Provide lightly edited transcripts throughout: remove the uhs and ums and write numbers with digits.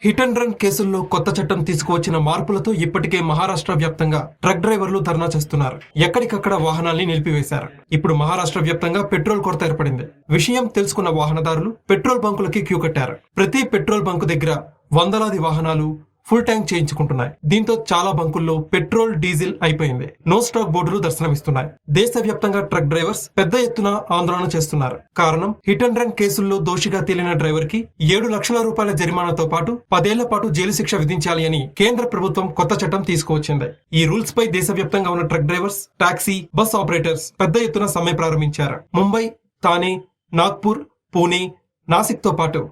Hit and run కేసుల్లో కొత్త చట్టం తీసుకువచ్చిన మార్పులతో ఇప్పటికే మహారాష్ట్ర వ్యాప్తంగా ట్రక్ డ్రైవర్లు ధర్నా చేస్తున్నారు. ఎక్కడికక్కడ వాహనాల్ని నిలిపివేశారు. ఇప్పుడు మహారాష్ట్ర వ్యాప్తంగా పెట్రోల్ కొరత ఏర్పడింది. విషయం తెలుసుకున్న వాహనదారులు పెట్రోల్ బంకులకి క్యూ కట్టారు. ప్రతి పెట్రోల్ బంకు దగ్గర వందలాది వాహనాలు ఫుల్ ట్యాంక్ చేయించుకుంటున్నాయి. దీంతో చాలా బంకుల్లో పెట్రోల్, డీజిల్ అయిపోయింది. నో స్టాక్ బోర్డులు దర్శనమిస్తున్నాయి. దేశవ్యాప్తంగా ట్రక్ డ్రైవర్స్ పెద్ద ఎత్తున ఆందోళన చేస్తున్నారు. కారణం, హిట్ అండ్ రన్ కేసుల్లో దోషిగా తేలిన డ్రైవర్ కి 7 లక్షల రూపాయల జరిమానాతో పాటు 10 ఏళ్ల పాటు జైలు శిక్ష విధించాలి అని కేంద్ర ప్రభుత్వం కొత్త చట్టం తీసుకువచ్చింది. ఈ రూల్స్ పై దేశవ్యాప్తంగా ఉన్న truck drivers, taxi, bus operators పెద్ద ఎత్తున సమ్మె ప్రారంభించారు. ముంబై, థానే, నాగ్పూర్, పూణే, నాసిక్ తో పాటు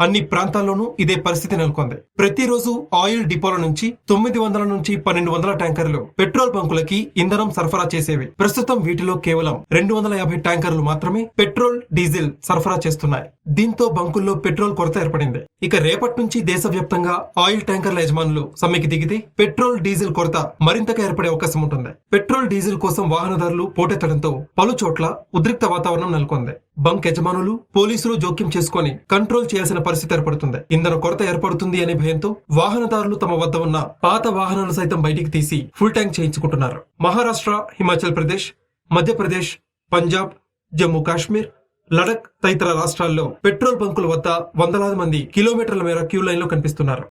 అన్ని ప్రాంతాల్లోనూ ఇదే పరిస్థితి నెలకొంది. ప్రతిరోజు ఆయిల్ డిపోల నుంచి 900 నుంచి 1200 ట్యాంకర్లు పెట్రోల్ బంకులకి ఇంధనం సరఫరా చేసేవి. ప్రస్తుతం వీటిలో కేవలం 250 ట్యాంకర్లు మాత్రమే పెట్రోల్, డీజిల్ సరఫరా చేస్తున్నాయి. దీంతో బంకుల్లో పెట్రోల్ కొరత ఏర్పడింది. ఇక రేపటి నుంచి దేశవ్యాప్తంగా ఆయిల్ ట్యాంకర్ల యజమానులు సమ్మెకి దిగితే పెట్రోల్, డీజిల్ కొరత మరింతగా ఏర్పడే అవకాశం ఉంటుంది. పెట్రోల్, డీజిల్ కోసం వాహనదారులు పోటెత్తడంతో పలు చోట్ల ఉద్రిక్త వాతావరణం నెలకొంది. బంక్ యజమానులు, పోలీసులు జోక్యం చేసుకుని కంట్రోల్ చేయాల్సిన పరిస్థితి ఏర్పడుతుంది. ఇంధన కొరత ఏర్పడుతుంది అనే భయంతో వాహనదారులు తమ వద్ద ఉన్న పాత వాహనాలు సైతం బయటికి తీసి ఫుల్ ట్యాంక్ చేయించుకుంటున్నారు. మహారాష్ట్ర, హిమాచల్ ప్రదేశ్, మధ్యప్రదేశ్, పంజాబ్, జమ్మూ కాశ్మీర్, లడక్ తదితర రాష్ట్రాల్లో పెట్రోల్ బంకుల వద్ద వందలాది మంది కిలోమీటర్ల మేర క్యూ లైన్ లో కనిపిస్తున్నారు.